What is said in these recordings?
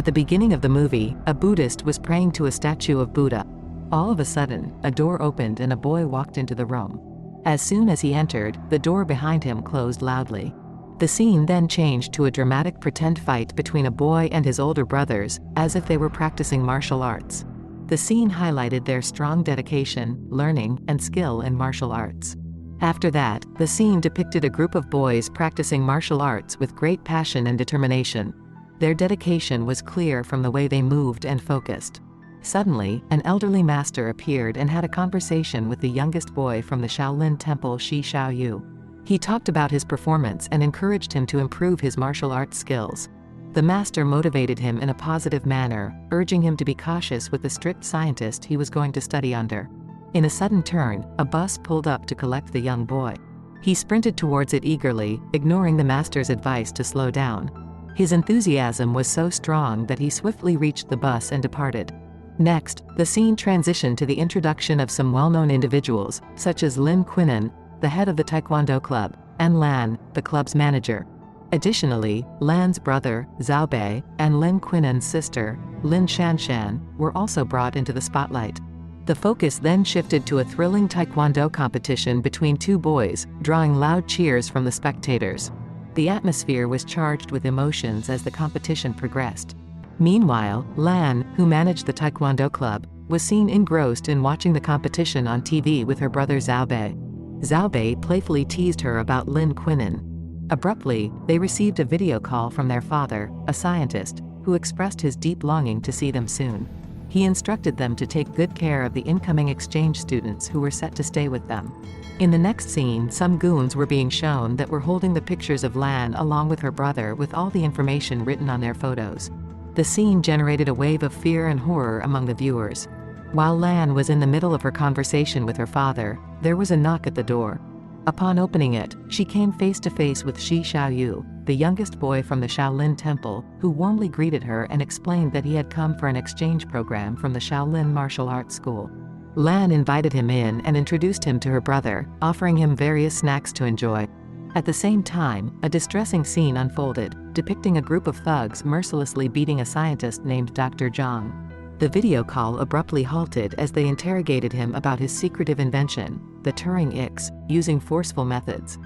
At the beginning of the movie, a Buddhist was praying to a statue of Buddha. All of a sudden, a door opened and a boy walked into the room. As soon as he entered, the door behind him closed loudly. The scene then changed to a dramatic pretend fight between a boy and his older brothers, as if they were practicing martial arts. The scene highlighted their strong dedication, learning, and skill in martial arts. After that, the scene depicted a group of boys practicing martial arts with great passion and determination. Their dedication was clear from the way they moved and focused. Suddenly, an elderly master appeared and had a conversation with the youngest boy from the Shaolin Temple, Shi Xiao Yu. He talked about his performance and encouraged him to improve his martial arts skills. The master motivated him in a positive manner, urging him to be cautious with the strict scientist he was going to study under. In a sudden turn, a bus pulled up to collect the young boy. He sprinted towards it eagerly, ignoring the master's advice to slow down. His enthusiasm was so strong that he swiftly reached the bus and departed. Next, the scene transitioned to the introduction of some well-known individuals, such as Lin Qiu Nan, the head of the Taekwondo club, and Lan, the club's manager. Additionally, Lan's brother, Zhao Bei, and Lin Qiu Nan's sister, Lin Shanshan, were also brought into the spotlight. The focus then shifted to a thrilling Taekwondo competition between two boys, drawing loud cheers from the spectators. The atmosphere was charged with emotions as the competition progressed. Meanwhile, Lan, who managed the Taekwondo club, was seen engrossed in watching the competition on TV with her brother Zhao Bei. Zhao Bei playfully teased her about Lin Qiu Nan. Abruptly, they received a video call from their father, a scientist, who expressed his deep longing to see them soon. He instructed them to take good care of the incoming exchange students who were set to stay with them. In the next scene, some goons were being shown that were holding the pictures of Lan along with her brother with all the information written on their photos. The scene generated a wave of fear and horror among the viewers. While Lan was in the middle of her conversation with her father, there was a knock at the door. Upon opening it, she came face to face with Shi Xiao Yu, the youngest boy from the Shaolin Temple, who warmly greeted her and explained that he had come for an exchange program from the Shaolin martial arts school. Lan invited him in and introduced him to her brother, offering him various snacks to enjoy. At the same time, a distressing scene unfolded, depicting a group of thugs mercilessly beating a scientist named Dr. Zhang. The video call abruptly halted as they interrogated him about his secretive invention, the Turing X, using forceful methods.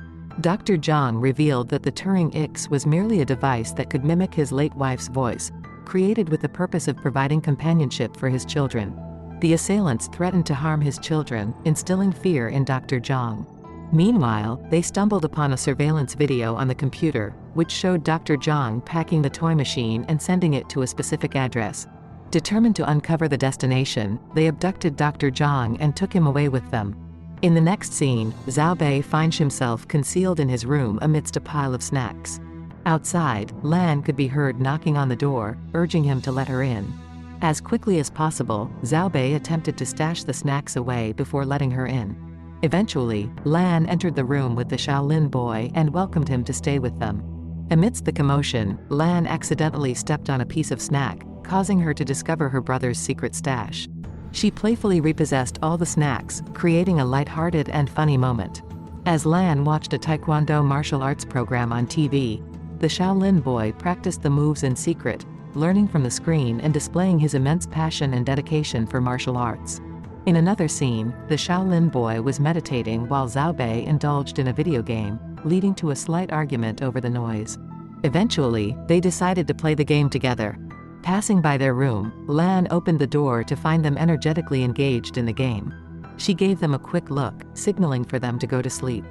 Dr. Zhang revealed that the Turing X was merely a device that could mimic his late wife's voice, created with the purpose of providing companionship for his children. The assailants threatened to harm his children, instilling fear in Dr. Zhang. Meanwhile, they stumbled upon a surveillance video on the computer, which showed Dr. Zhang packing the toy machine and sending it to a specific address. Determined to uncover the destination, they abducted Dr. Zhang and took him away with them. In the next scene, Zhao Bei finds himself concealed in his room amidst a pile of snacks. Outside, Lan could be heard knocking on the door, urging him to let her in. As quickly as possible, Zhao Bei attempted to stash the snacks away before letting her in. Eventually, Lan entered the room with the Shalin Boy and welcomed him to stay with them. Amidst the commotion, Lan accidentally stepped on a piece of snack, causing her to discover her brother's secret stash. She playfully repossessed all the snacks, creating a lighthearted and funny moment. As Lan watched a Taekwondo martial arts program on TV, the Shaolin Boy practiced the moves in secret, learning from the screen and displaying his immense passion and dedication for martial arts. In another scene, the Shaolin Boy was meditating while Zhao Bei indulged in a video game, leading to a slight argument over the noise. Eventually, they decided to play the game together. Passing by their room, Lan opened the door to find them energetically engaged in the game. She gave them a quick look, signaling for them to go to sleep.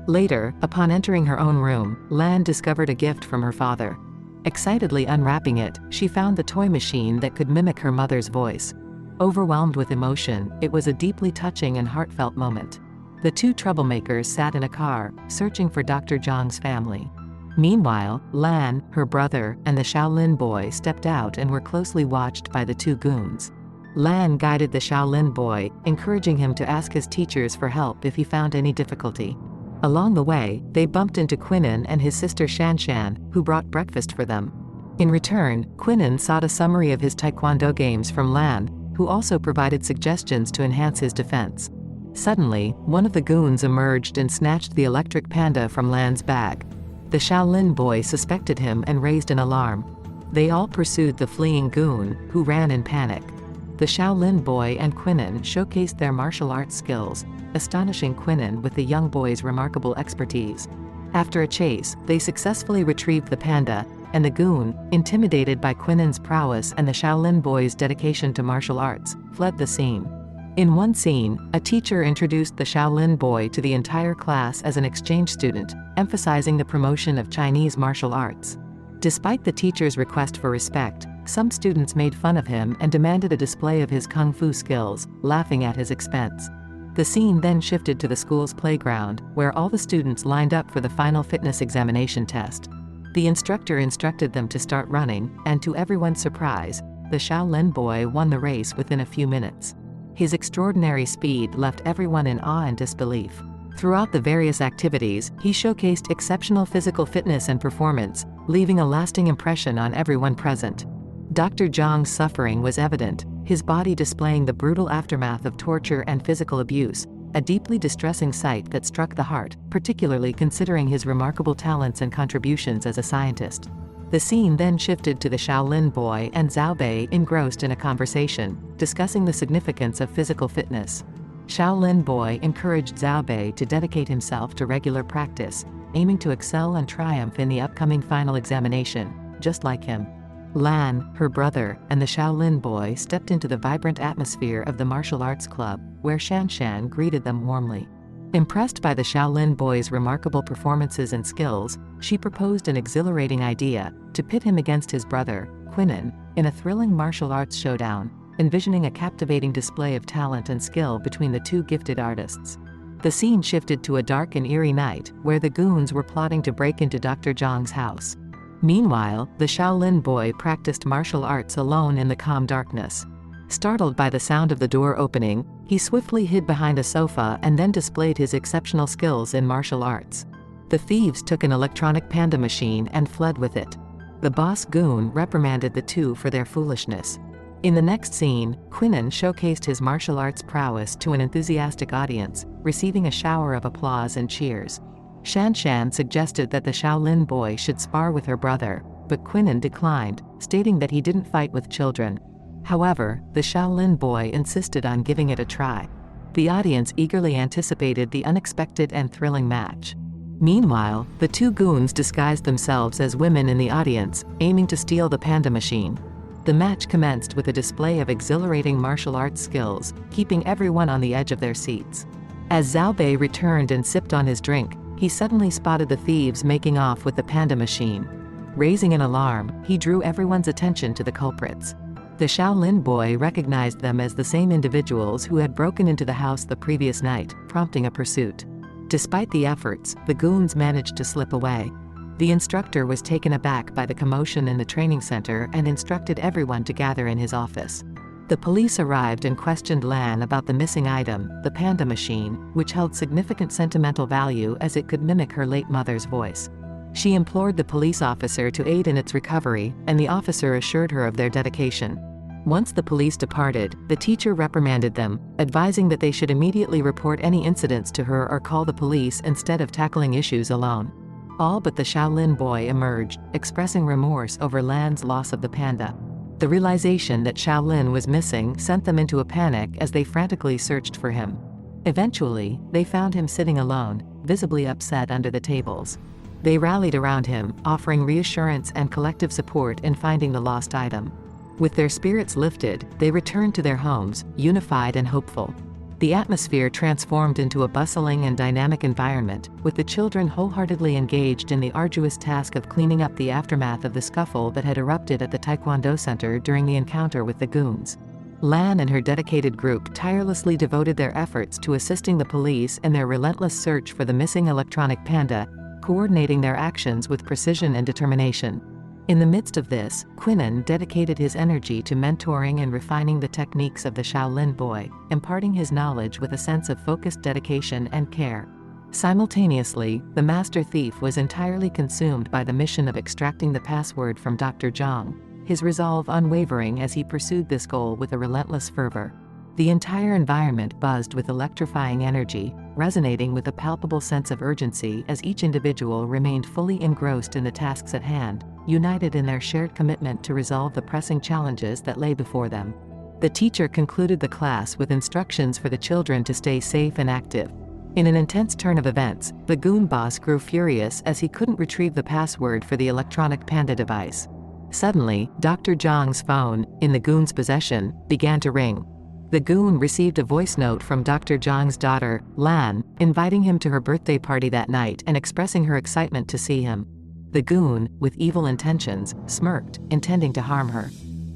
Later, upon entering her own room, Lan discovered a gift from her father. Excitedly unwrapping it, she found the toy machine that could mimic her mother's voice. Overwhelmed with emotion, it was a deeply touching and heartfelt moment. The two troublemakers sat in a car, searching for Dr. Zhang's family. Meanwhile, Lan, her brother, and the Shaolin Boy stepped out and were closely watched by the two goons. Lan guided the Shaolin Boy, encouraging him to ask his teachers for help if he found any difficulty. Along the way, they bumped into Qiu Nan and his sister Shanshan, who brought breakfast for them. In return, Qiu Nan sought a summary of his Taekwondo games from Lan, who also provided suggestions to enhance his defense. Suddenly, one of the goons emerged and snatched the electric panda from Lan's bag. The Shaolin Boy suspected him and raised an alarm. They all pursued the fleeing goon, who ran in panic. The Shaolin Boy and Qiu showcased their martial arts skills, astonishing Qiu with the young boy's remarkable expertise. After a chase, they successfully retrieved the panda, and the goon, intimidated by Qiu's prowess and the Shaolin Boy's dedication to martial arts, fled the scene. In one scene, a teacher introduced the Shaolin Boy to the entire class as an exchange student, emphasizing the promotion of Chinese martial arts. Despite the teacher's request for respect, some students made fun of him and demanded a display of his kung fu skills, laughing at his expense. The scene then shifted to the school's playground, where all the students lined up for the final fitness examination test. The instructor instructed them to start running, and to everyone's surprise, the Shaolin Boy won the race within a few minutes. His extraordinary speed left everyone in awe and disbelief. Throughout the various activities, he showcased exceptional physical fitness and performance, leaving a lasting impression on everyone present. Dr. Zhang's suffering was evident, his body displaying the brutal aftermath of torture and physical abuse, a deeply distressing sight that struck the heart, particularly considering his remarkable talents and contributions as a scientist. The scene then shifted to the Shaolin Boy and Zhao Bei engrossed in a conversation, discussing the significance of physical fitness. Shaolin Boy encouraged Zhao Bei to dedicate himself to regular practice, aiming to excel and triumph in the upcoming final examination, just like him. Lan, her brother, and the Shaolin Boy stepped into the vibrant atmosphere of the martial arts club, where Shanshan greeted them warmly. Impressed by the Shaolin Boy's remarkable performances and skills, she proposed an exhilarating idea, to pit him against his brother, Qiu, in a thrilling martial arts showdown, envisioning a captivating display of talent and skill between the two gifted artists. The scene shifted to a dark and eerie night, where the goons were plotting to break into Dr. Zhang's house. Meanwhile, the Shaolin Boy practiced martial arts alone in the calm darkness. Startled by the sound of the door opening, he swiftly hid behind a sofa and then displayed his exceptional skills in martial arts. The thieves took an electronic panda machine and fled with it. The boss goon reprimanded the two for their foolishness. In the next scene, Qiu showcased his martial arts prowess to an enthusiastic audience, receiving a shower of applause and cheers. Shanshan suggested that the Shaolin Boy should spar with her brother, but Qiu declined, stating that he didn't fight with children. However, the Shaolin Boy insisted on giving it a try. The audience eagerly anticipated the unexpected and thrilling match. Meanwhile, the two goons disguised themselves as women in the audience, aiming to steal the panda machine. The match commenced with a display of exhilarating martial arts skills, keeping everyone on the edge of their seats. As Zhao Bei returned and sipped on his drink, he suddenly spotted the thieves making off with the panda machine. Raising an alarm, he drew everyone's attention to the culprits. The Shaolin Boy recognized them as the same individuals who had broken into the house the previous night, prompting a pursuit. Despite the efforts, the goons managed to slip away. The instructor was taken aback by the commotion in the training center and instructed everyone to gather in his office. The police arrived and questioned Lan about the missing item, the panda machine, which held significant sentimental value as it could mimic her late mother's voice. She implored the police officer to aid in its recovery, and the officer assured her of their dedication. Once the police departed, the teacher reprimanded them, advising that they should immediately report any incidents to her or call the police instead of tackling issues alone. All but the Shaolin Boy emerged, expressing remorse over Lan's loss of the panda. The realization that Shaolin was missing sent them into a panic as they frantically searched for him. Eventually, they found him sitting alone, visibly upset under the tables. They rallied around him, offering reassurance and collective support in finding the lost item. With their spirits lifted, they returned to their homes, unified and hopeful. The atmosphere transformed into a bustling and dynamic environment, with the children wholeheartedly engaged in the arduous task of cleaning up the aftermath of the scuffle that had erupted at the Taekwondo Center during the encounter with the goons. Lan and her dedicated group tirelessly devoted their efforts to assisting the police in their relentless search for the missing electronic panda, coordinating their actions with precision and determination. In the midst of this, Qiu dedicated his energy to mentoring and refining the techniques of the Shaolin Boy, imparting his knowledge with a sense of focused dedication and care. Simultaneously, the master thief was entirely consumed by the mission of extracting the password from Dr. Zhang, his resolve unwavering as he pursued this goal with a relentless fervor. The entire environment buzzed with electrifying energy, resonating with a palpable sense of urgency as each individual remained fully engrossed in the tasks at hand, united in their shared commitment to resolve the pressing challenges that lay before them. The teacher concluded the class with instructions for the children to stay safe and active. In an intense turn of events, the goon boss grew furious as he couldn't retrieve the password for the electronic panda device. Suddenly, Dr. Zhang's phone, in the goon's possession, began to ring. The goon received a voice note from Dr. Zhang's daughter, Lan, inviting him to her birthday party that night and expressing her excitement to see him. The goon, with evil intentions, smirked, intending to harm her.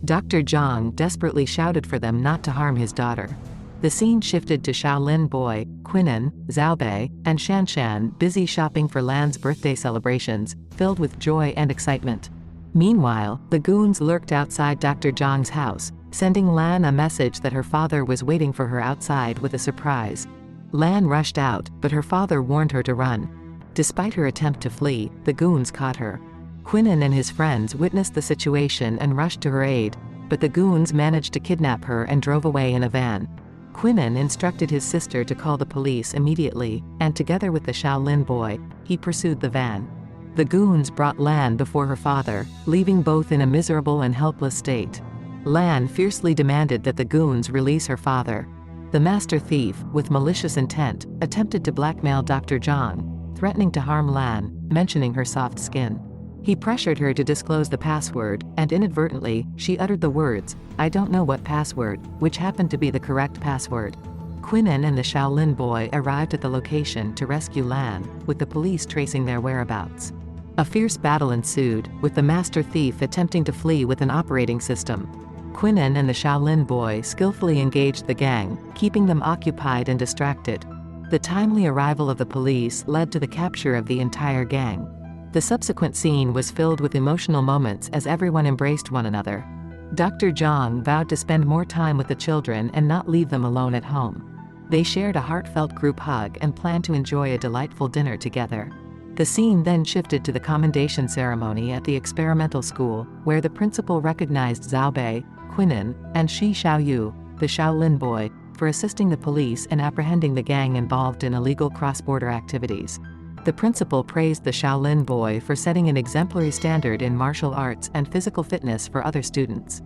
Dr. Zhang desperately shouted for them not to harm his daughter. The scene shifted to Shaolin Boy, Qinan, Xiaobei, and Shanshan busy shopping for Lan's birthday celebrations, filled with joy and excitement. Meanwhile, the goons lurked outside Dr. Zhang's house, sending Lan a message that her father was waiting for her outside with a surprise. Lan rushed out, but her father warned her to run. Despite her attempt to flee, the goons caught her. Qinan and his friends witnessed the situation and rushed to her aid, but the goons managed to kidnap her and drove away in a van. Qinan instructed his sister to call the police immediately, and together with the Shaolin Boy, he pursued the van. The goons brought Lan before her father, leaving both in a miserable and helpless state. Lan fiercely demanded that the goons release her father. The master thief, with malicious intent, attempted to blackmail Dr. Zhang, threatening to harm Lan, mentioning her soft skin. He pressured her to disclose the password, and inadvertently, she uttered the words, "I don't know what password," which happened to be the correct password. Qinan and the Shaolin Boy arrived at the location to rescue Lan, with the police tracing their whereabouts. A fierce battle ensued, with the master thief attempting to flee with an operating system. Qinan and the Shaolin Boy skillfully engaged the gang, keeping them occupied and distracted. The timely arrival of the police led to the capture of the entire gang. The subsequent scene was filled with emotional moments as everyone embraced one another. Dr. Zhang vowed to spend more time with the children and not leave them alone at home. They shared a heartfelt group hug and planned to enjoy a delightful dinner together. The scene then shifted to the commendation ceremony at the experimental school, where the principal recognized Xiaobei, Qinan, and Shi Xiao Yu, the Shaolin Boy, for assisting the police and apprehending the gang involved in illegal cross-border activities. The principal praised the Shaolin Boy for setting an exemplary standard in martial arts and physical fitness for other students.